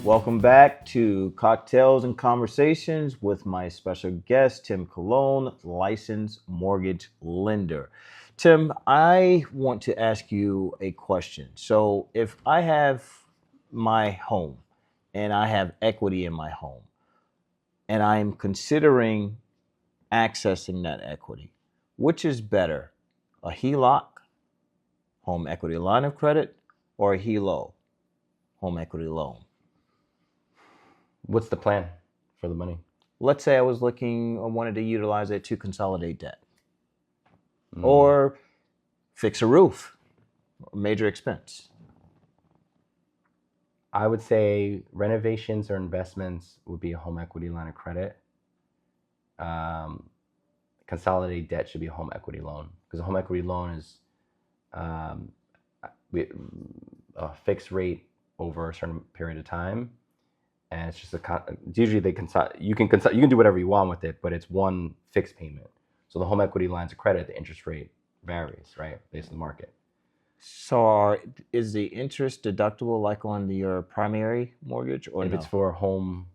Welcome back to Cocktails and Conversations with my special guest, Tim Colon, licensed mortgage lender. Tim, I want to ask you a question. So, if I have my home and I have equity in my home and I'm considering accessing that equity, which is better, a HELOC, home equity line of credit, or a HELO, home equity loan? What's the plan for the money? Let's say I wanted to utilize it to consolidate debt or fix a roof, or major expense. I would say renovations or investments would be a home equity line of credit. Consolidated debt should be a home equity loan, because a home equity loan is a fixed rate over a certain period of time, and it's just usually you can do whatever you want with it, but it's one fixed payment. So the home equity lines of credit, the interest rate varies, right, based on the market. So is the interest deductible like on your primary mortgage, or if no? it's for a home?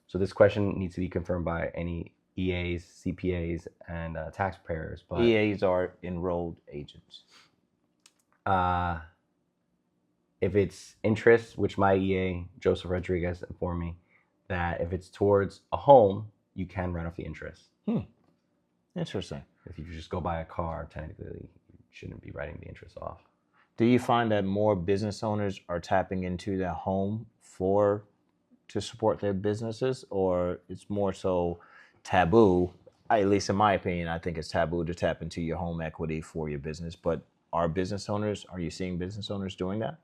So this question needs to be confirmed by any EAs, CPAs, and taxpayers. But EAs are enrolled agents. If it's interest, which my EA, Joseph Rodriguez, informed me that if it's towards a home, you can write off the interest. Interesting. If you just go buy a car, technically, you shouldn't be writing the interest off. Do you find that more business owners are tapping into their home to support their businesses, or it's more so taboo? At least in my opinion, I think it's taboo to tap into your home equity for your business. But are you seeing business owners doing that?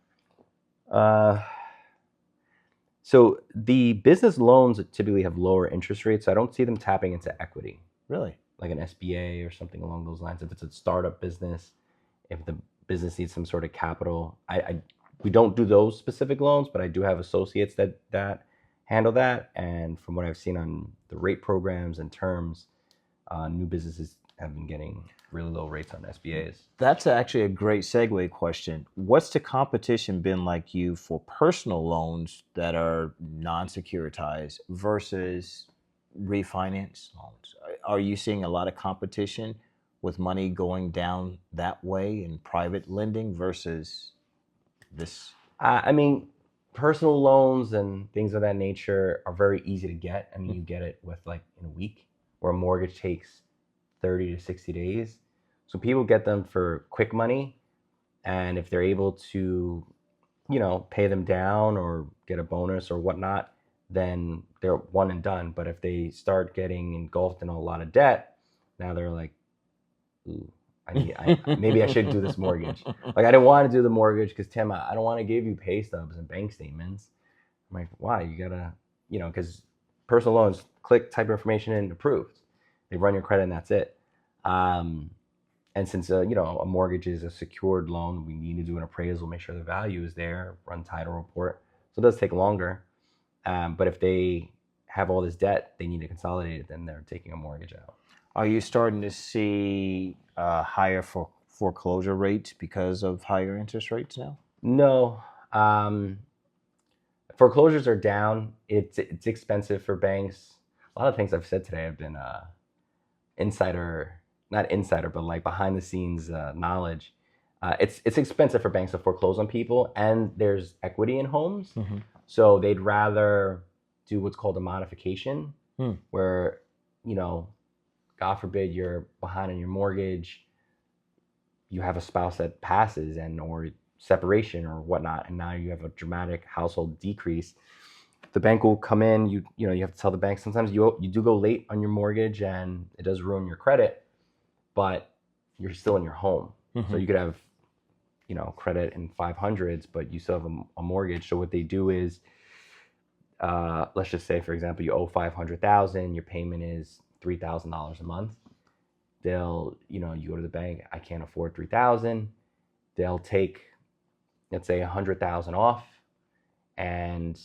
So the business loans typically have lower interest rates. So I don't see them tapping into equity. Really? Like an SBA or something along those lines. If it's a startup business, if the business needs some sort of capital, we don't do those specific loans, but I do have associates that handle that. And from what I've seen on the rate programs and terms, new businesses have been getting really low rates on SBAs. That's actually a great segue question. What's the competition been like for personal loans that are non-securitized versus refinance loans? Are you seeing a lot of competition with money going down that way in private lending versus this? Personal loans and things of that nature are very easy to get. You get it with in a week, where a mortgage takes 30 to 60 days. So people get them for quick money, and if they're able to, pay them down or get a bonus or whatnot, then they're one and done. But if they start getting engulfed in a lot of debt, now they're like, ooh, maybe I should do this mortgage. I didn't want to do the mortgage because, Tim, I don't want to give you pay stubs and bank statements. I'm like, why? You gotta, because personal loans, type information in, approved. They run your credit and that's it. And since a mortgage is a secured loan, we need to do an appraisal, make sure the value is there, run title report. So it does take longer. But if they have all this debt, they need to consolidate it, then they're taking a mortgage out. Are you starting to see higher foreclosure rates because of higher interest rates now? No. Foreclosures are down. It's expensive for banks. A lot of things I've said today have been not insider, but behind the scenes knowledge. It's expensive for banks to foreclose on people, and there's equity in homes. Mm-hmm. So they'd rather do what's called a modification, where, God forbid you're behind on your mortgage, you have a spouse that passes or separation or whatnot, and now you have a dramatic household decrease. The bank will come in, you have to tell the bank, sometimes you do go late on your mortgage and it does ruin your credit, but you're still in your home. Mm-hmm. So you could have, credit in 500s, but you still have a mortgage. So what they do is, let's just say, for example, you owe $500,000, your payment is $3,000 a month. They'll, you go to the bank, I can't afford $3,000. They'll take, let's say, $100,000 off, and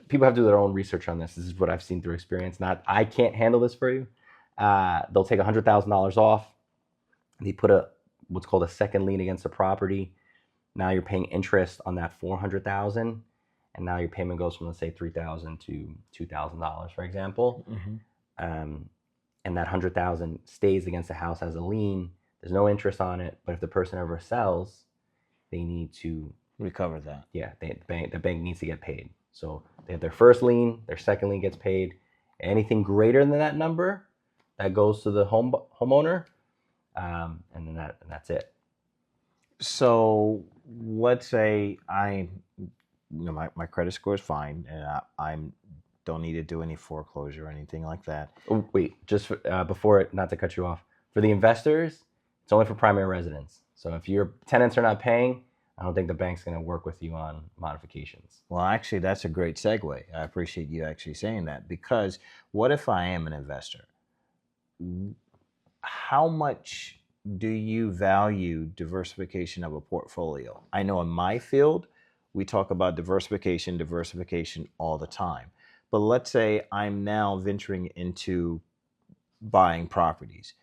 people have to do their own research on this. This is what I've seen through experience. I can't handle this for you. They'll take $100,000 off. They put what's called a second lien against the property. Now you're paying interest on that 400,000, and now your payment goes from, let's say, 3,000 to $2,000, for example. Um, and that 100,000 stays against the house as a lien. There's no interest on it, but if the person ever sells, they need to recover that. Yeah, the bank needs to get paid. So they have their first lien, their second lien gets paid. Anything greater than that number, that goes to the homeowner, and that's it. So let's say my credit score is fine, and I don't need to do any foreclosure or anything like that. Oh, wait, just before, not to cut you off, for the investors, it's only for primary residence. So if your tenants are not paying, I don't think the bank's going to work with you on modifications. Well, actually, that's a great segue. I appreciate you actually saying that, because what if I am an investor? How much do you value diversification of a portfolio? I know in my field, we talk about diversification all the time. But let's say I'm now venturing into buying properties.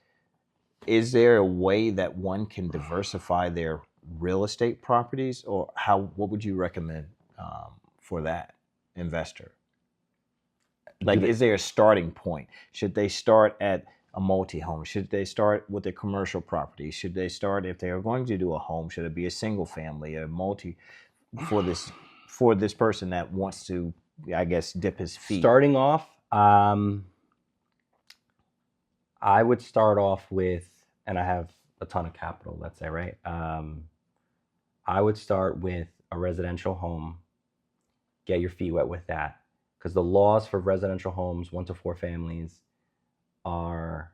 Is there a way that one can diversify their real estate properties, or what would you recommend for that investor? Like, is there a starting point? Should they start at a multi-home? Should they start with a commercial property? Should they start, if they are going to do a home, should it be a single family, a multi, for this person that wants to, I guess, dip his feet? Starting off, I would start off with, and I have a ton of capital, let's say, right? I would start with a residential home, get your feet wet with that, because the laws for residential homes, 1 to 4 families, are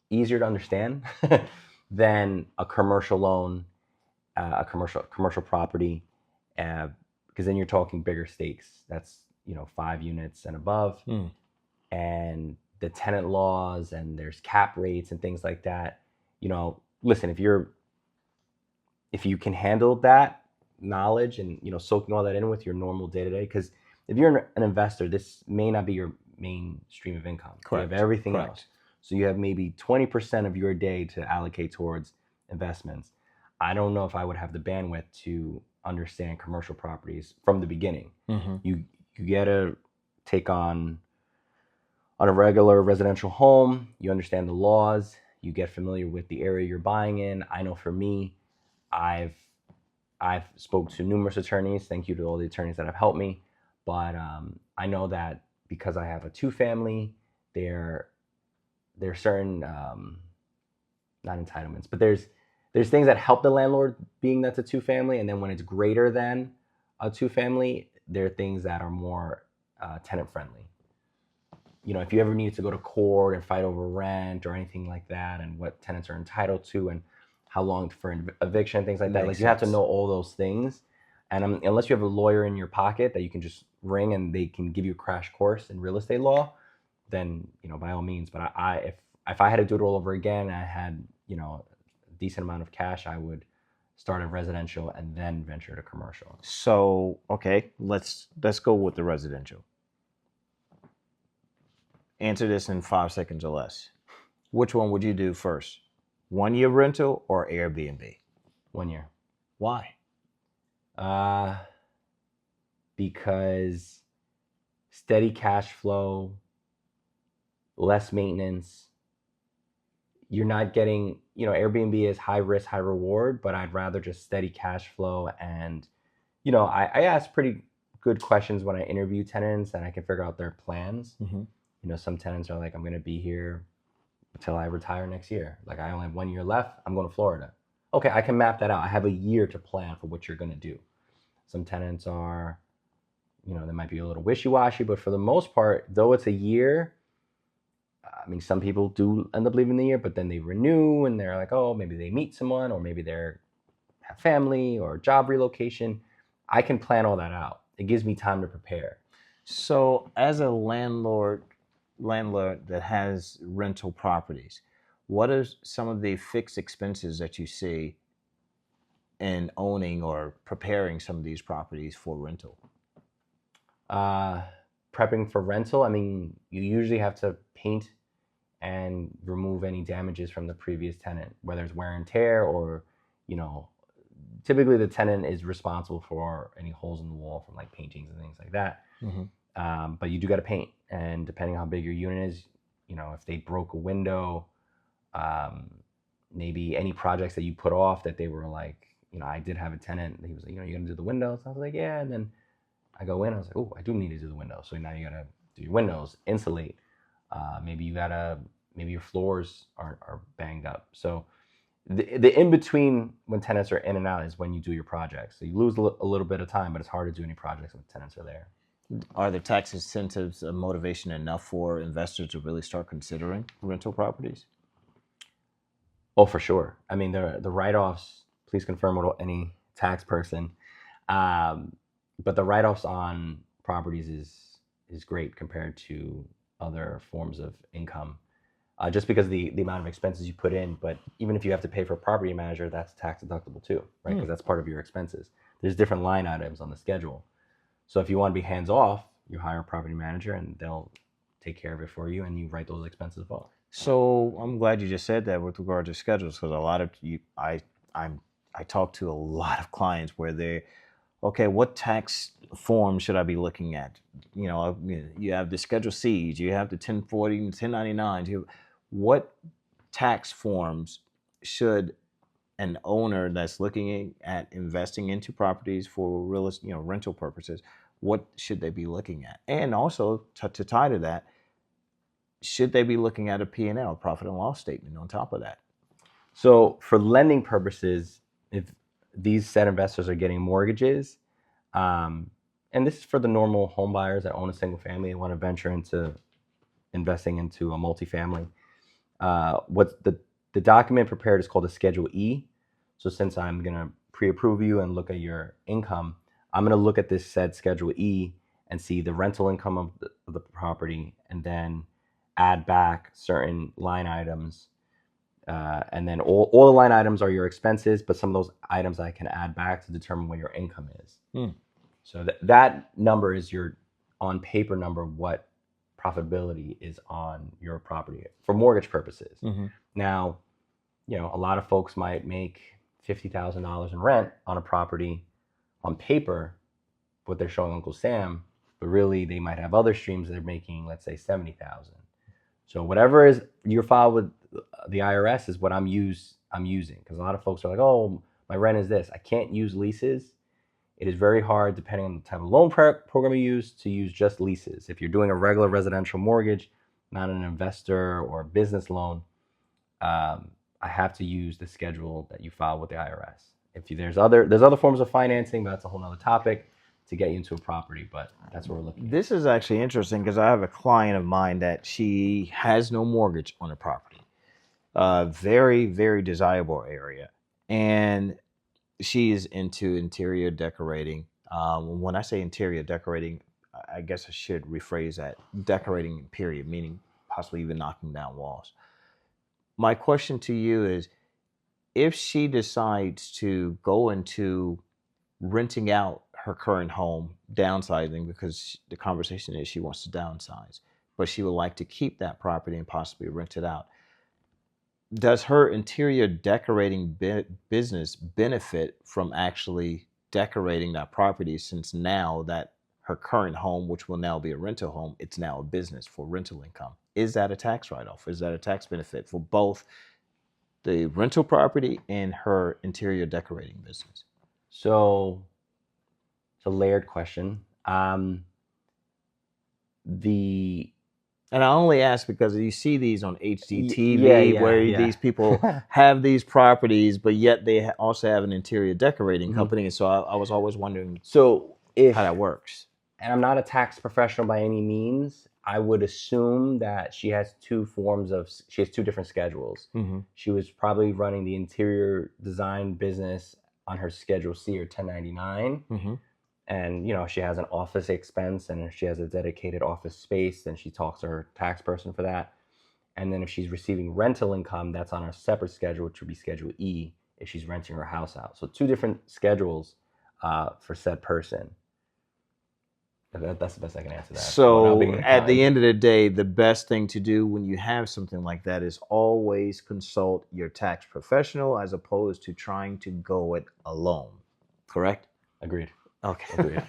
easier to understand than a commercial loan, a commercial property, because then you're talking bigger stakes. That's 5 units and above, and the tenant laws, and there's cap rates and things like that. Listen, if you can handle that knowledge and soaking all that in with your normal day-to-day, because if you're an investor, this may not be your main stream of income. Correct. You have everything Correct. else. So you have maybe 20% of your day to allocate towards investments. I don't know if I would have the bandwidth to understand commercial properties from the beginning. You get to take on a regular residential home, you understand the laws, you get familiar with the area you're buying in. I know for me, I've spoke to numerous attorneys. Thank you to all the attorneys that have helped me. But I know that because I have a 2-family, there are certain not entitlements, but there's things that help the landlord, being that's a 2-family, and then when it's greater than a 2-family, there are things that are more tenant friendly. If you ever needed to go to court and fight over rent or anything like that, and what tenants are entitled to, and how long for eviction, things like that. Like, you have to know all those things. And unless you have a lawyer in your pocket that you can just ring and they can give you a crash course in real estate law, then, by all means. But if I had to do it all over again, and I had, a decent amount of cash, I would start at residential and then venture to commercial. So, okay, let's go with the residential. Answer this in 5 seconds or less. Which one would you do first? 1-year rental or Airbnb? 1 year. Why? Because steady cash flow, less maintenance. You're not getting, Airbnb is high risk, high reward, but I'd rather just steady cash flow. And, I ask pretty good questions when I interview tenants, and I can figure out their plans. Some tenants are like, I'm going to be here until I retire next year. Like, I only have 1 year left. I'm going to Florida. Okay, I can map that out. I have a year to plan for what you're going to do. Some tenants are, they might be a little wishy-washy, but for the most part, though it's a year, some people do end up leaving the year, but then they renew, and they're like, oh, maybe they meet someone, or maybe they have family or job relocation. I can plan all that out. It gives me time to prepare. So, as a landlord that has rental properties, what are some of the fixed expenses that you see in owning or preparing some of these properties for rental? Prepping for rental, you usually have to paint and remove any damages from the previous tenant, whether it's wear and tear or, typically the tenant is responsible for any holes in the wall from like paintings and things like that. But you do got to paint, and depending on how big your unit is, you know, if they broke a window, maybe any projects that you put off that they were like, you know, I did have a tenant, he was like, you know, you're gonna do the windows. I was like, yeah, and then I go in, I was like, oh, I do need to do the windows. So now you gotta do your windows, insulate. Maybe your floors are banged up. So the in between when tenants are in and out is when you do your projects. So you lose a little bit of time, but it's hard to do any projects when tenants are there. Are the tax incentives a motivation enough for investors to really start considering rental properties? Oh, for sure. I mean, the write-offs, please confirm with any tax person. Um, but the write-offs on properties is great compared to other forms of income. Just because the amount of expenses you put in, but even if you have to pay for a property manager, that's tax deductible too, right? Because that's part of your expenses. There's different line items on the schedule. So if you want to be hands off, you hire a property manager and they'll take care of it for you, and you write those expenses off. So I'm glad you just said that with regard to schedules, because a lot of you, I talk to a lot of clients where they, okay, what tax form should I be looking at? You know, you have the Schedule C's, you have the 1040 and 1099s. What tax forms should an owner that's looking at investing into properties for rental purposes, what should they be looking at? And also to tie to that, should they be looking at a P&L, profit and loss statement, on top of that? So for lending purposes, if these said investors are getting mortgages, and this is for the normal home buyers that own a single family and want to venture into investing into a multifamily, what the document prepared is called a Schedule E. So since I'm going to pre-approve you and look at your income, I'm going to look at this said Schedule E and see the rental income of the property, and then add back certain line items. And then all the line items are your expenses, but some of those items I can add back to determine what your income is. So that number is your on paper number of what profitability is on your property for mortgage purposes. Now, you know, a lot of folks might make $50,000 in rent on a property on paper, what they're showing Uncle Sam, but really they might have other streams that are making, let's say, 70,000. So whatever is your file with the IRS is what I'm using, because a lot of folks are like, oh, my rent is this. I can't use leases. It is very hard, depending on the type of loan program you use, to use just leases. If you're doing a regular residential mortgage, not an investor or a business loan, I have to use the schedule that you file with the IRS. There's other forms of financing, but that's a whole nother topic to get you into a property, but that's what we're looking at. This is actually interesting because I have a client of mine that she has no mortgage on a property. Very, very desirable area. And she is into interior decorating. When I say interior decorating, I guess I should rephrase that. Decorating, period, meaning possibly even knocking down walls. My question to you is, if she decides to go into renting out her current home, downsizing, because the conversation is she wants to downsize, but she would like to keep that property and possibly rent it out, does her interior decorating business benefit from actually decorating that property, since now that her current home, which will now be a rental home, it's now a business for rental income? Is that a tax write-off? Is that a tax benefit for both the rental property and her interior decorating business? So it's a layered question. And I only ask because you see these on HGTV where these people have these properties, but yet they also have an interior decorating company. And so I was always wondering how that works. And I'm not a tax professional by any means. I would assume that she has two different schedules. She was probably running the interior design business on her Schedule C or 1099. And, you know, she has an office expense, and if she has a dedicated office space, then she talks to her tax person for that. And then if she's receiving rental income, that's on a separate schedule, which would be Schedule E if she's renting her house out. So two different schedules for said person. That's the best I can answer that. So at the end of the day, the best thing to do when you have something like that is always consult your tax professional as opposed to trying to go it alone. Correct? Agreed. Okay. Agreed.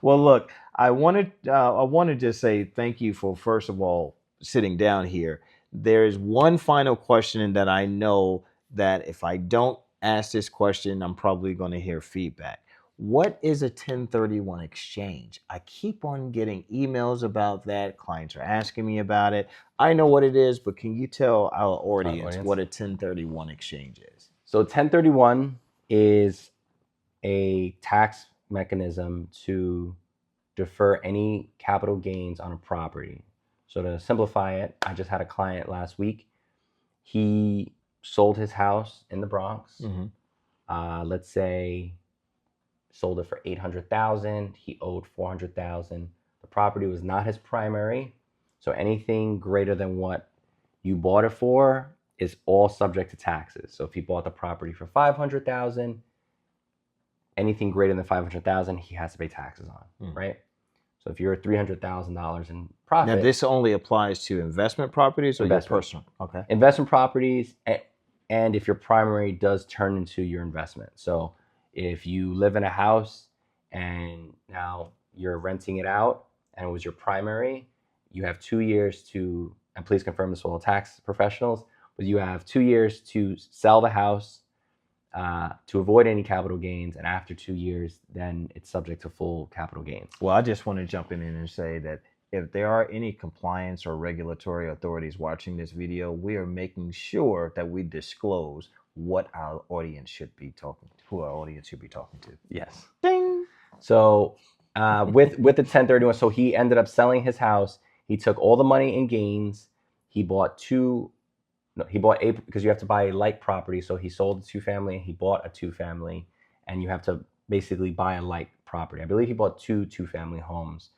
Well, look, I want to just say thank you for first of all sitting down here. There is one final question that I know that if I don't ask this question, I'm probably going to hear feedback. What is a 1031 exchange? I keep on getting emails about that. Clients are asking me about it. I know what it is, but can you tell our audience what a 1031 exchange is? So 1031 is a tax mechanism to defer any capital gains on a property. So to simplify it, I just had a client last week. He sold his house in the Bronx. Let's say sold it for $800,000. He owed $400,000. The property was not his primary, so anything greater than what you bought it for is all subject to taxes. So if he bought the property for $500,000, anything greater than $500,000, he has to pay taxes on, right? So if you're at $300,000 in profit, now this only applies to investment properties or your personal? Okay, investment properties, and if your primary does turn into your investment. So if you live in a house and now you're renting it out and it was your primary, you have 2 years to, and please confirm this with all tax professionals, but you have 2 years to sell the house to avoid any capital gains, and after 2 years, then it's subject to full capital gains. Well, I just want to jump in and say that if there are any compliance or regulatory authorities watching this video, we are making sure that we disclose what our audience should be talking to, who our audience should be talking to. Yes. Ding. So with the 1031, so he ended up selling his house. He took all the money in gains. He bought because you have to buy a like property. So he sold a 2-family, he bought a 2-family, and you have to basically buy a like property. I believe he bought 2-family homes,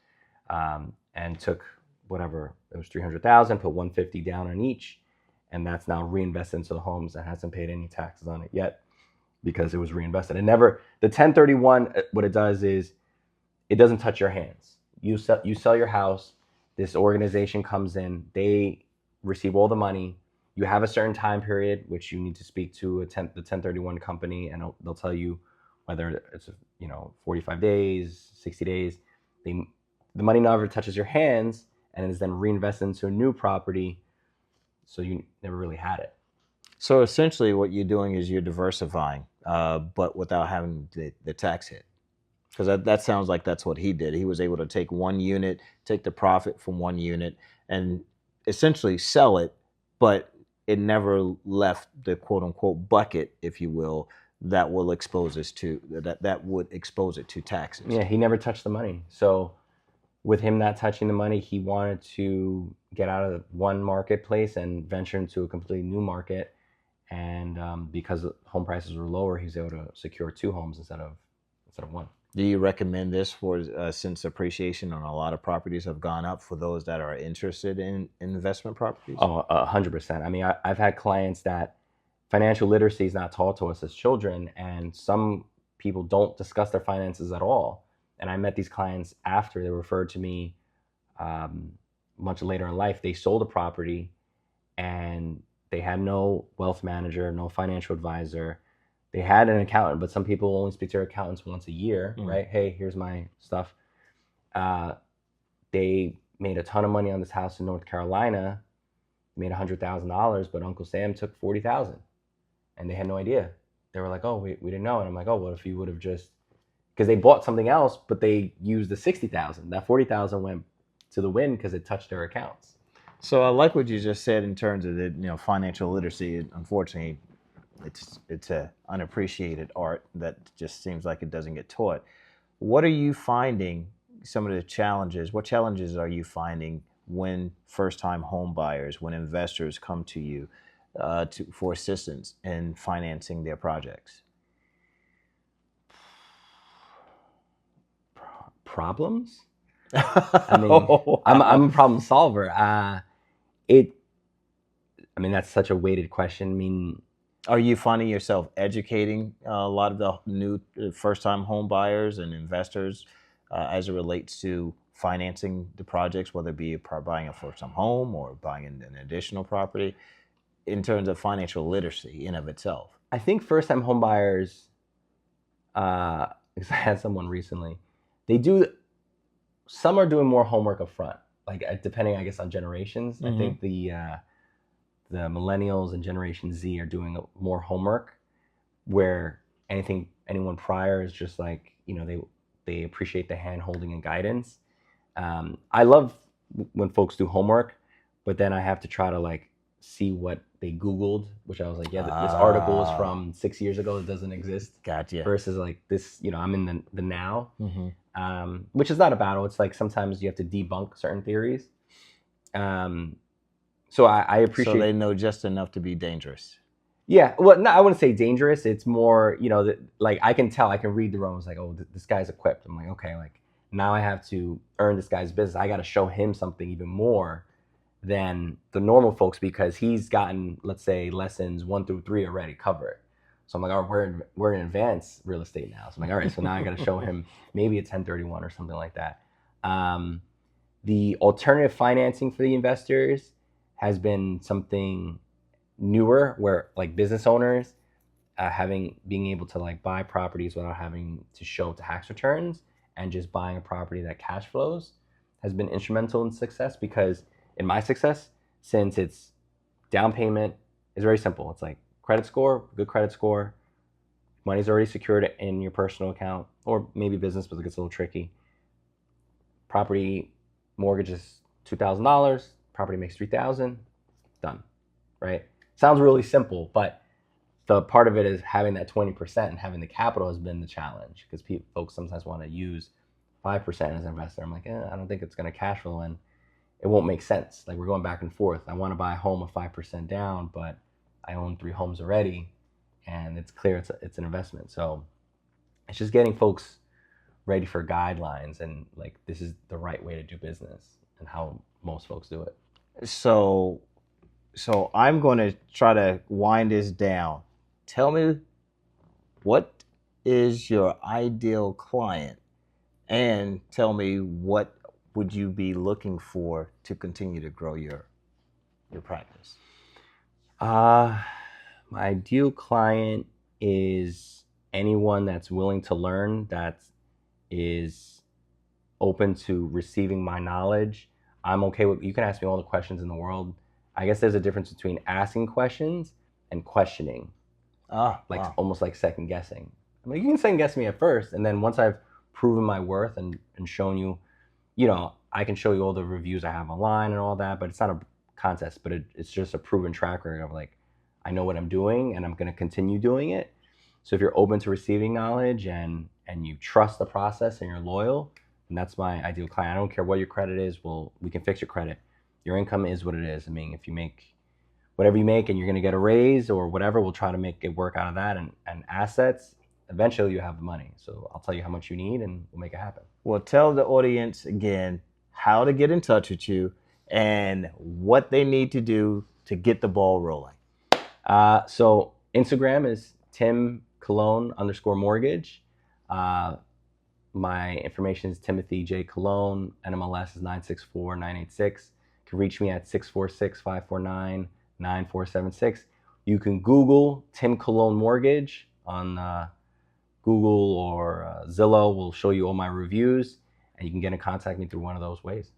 and took whatever, it was $300,000, put $150 down on each, and that's now reinvested into the homes and hasn't paid any taxes on it yet because it was reinvested. And never, the 1031, what it does is it doesn't touch your hands. You sell your house, this organization comes in, they receive all the money. You have a certain time period which you need to speak to the 1031 company, and they'll tell you whether it's 45 days, 60 days. The money never touches your hands and is then reinvested into a new property, so you never really had it. So essentially what you're doing is you're diversifying, but without having the tax hit. Because that sounds like that's what he did. He was able to take one unit, take the profit from one unit, and essentially sell it, but it never left the quote unquote bucket, if you will, that will expose us to that would expose it to taxes. Yeah, he never touched the money. So with him not touching the money, he wanted to get out of one marketplace and venture into a completely new market. And because home prices were lower, he was able to secure 2 homes instead of one. Do you recommend this for since appreciation on a lot of properties have gone up for those that are interested in investment properties? Oh, 100%. I mean, I've had clients that financial literacy is not taught to us as children, and some people don't discuss their finances at all. And I met these clients after they referred to me much later in life. They sold a property and they had no wealth manager, no financial advisor. They had an accountant, but some people only speak to their accountants once a year, right? Hey, here's my stuff. They made a ton of money on this house in North Carolina, made $100,000, but Uncle Sam took $40,000, and they had no idea. They were like, "Oh, we didn't know." And I'm like, "Oh, what if you would have just," because they bought something else, but they used the $60,000. That $40,000 went to the wind because it touched their accounts. So I like what you just said in terms of the financial literacy. Unfortunately, it's a unappreciated art that just seems like it doesn't get taught. What are you finding some of the challenges? What challenges are you finding when first-time home buyers, when investors come to you for assistance in financing their projects? Problems? I mean, I'm a problem solver. I mean, that's such a weighted question. I mean, are you finding yourself educating a lot of the new first-time home buyers and investors as it relates to financing the projects, whether it be buying a first-time home or buying an additional property, in terms of financial literacy in of itself? I think first-time home buyers, because I had someone recently, some are doing more homework up front, like depending, I guess, on generations. I think the millennials and Generation Z are doing more homework, where anyone prior is just like, they appreciate the hand holding and guidance. I love when folks do homework, but then I have to try to like see what they Googled, which I was like, yeah, this article is from 6 years ago. It doesn't exist. Gotcha. Versus like this, I'm in the now, which is not a battle. It's like sometimes you have to debunk certain theories. So I appreciate. So they know just enough to be dangerous. Yeah, well, no, I wouldn't say dangerous. It's more, like I can read the room. It's like, oh, this guy's equipped. I'm like, okay, like now I have to earn this guy's business. I got to show him something even more than the normal folks, because he's gotten, let's say, lessons 1 through 3 already covered. So I'm like, all right, we're in advanced real estate now. So I'm like, all right, so now I got to show him maybe a 1031 or something like that. The alternative financing for the investors has been something newer, where like business owners being able to like buy properties without having to show tax returns, and just buying a property that cash flows has been instrumental in success. Because in my success, since it's down payment is very simple. It's like credit score, good credit score, money's already secured in your personal account, or maybe business, but it gets a little tricky. Property mortgage is $2,000, property makes $3,000, done, right? Sounds really simple, but the part of it is having that 20% and having the capital has been the challenge, because folks sometimes want to use 5% as an investor. I'm like, I don't think it's going to cash flow, and it won't make sense. Like, we're going back and forth. I want to buy a home with 5% down, but I own 3 homes already, and it's clear it's an investment. So it's just getting folks ready for guidelines, and like, this is the right way to do business and how most folks do it. So I'm going to try to wind this down. Tell me, what is your ideal client, and tell me, what would you be looking for to continue to grow your practice? My ideal client is anyone that's willing to learn, that is open to receiving my knowledge. I'm okay with, you can ask me all the questions in the world. I guess there's a difference between asking questions and questioning. Almost like second guessing. I mean, you can second guess me at first, and then once I've proven my worth and shown you, I can show you all the reviews I have online and all that, but it's not a contest, but it's just a proven track record of like, I know what I'm doing and I'm going to continue doing it. So if you're open to receiving knowledge and you trust the process and you're loyal, and that's my ideal client. I don't care what your credit is. We can fix your credit. Your income is what it is. I mean, if you make whatever you make and you're going to get a raise or whatever, we'll try to make it work out of that. And assets, eventually you have the money. So I'll tell you how much you need and we'll make it happen. Well, tell the audience again how to get in touch with you and what they need to do to get the ball rolling. So Instagram is Tim_Cologne_mortgage. My information is Timothy J. Cologne. NMLS is 964986. You can reach me at 646-549-9476. You can Google Tim Cologne Mortgage on Google or Zillow. Will show you all my reviews, and you can get in contact with me through one of those ways.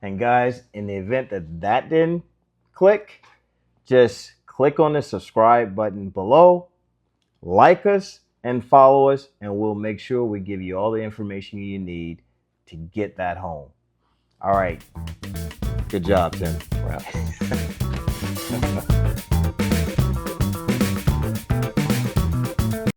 And guys, in the event that didn't click, just click on the subscribe button below, like us, and follow us, and we'll make sure we give you all the information you need to get that home. All right. Good job, Tim. We're out.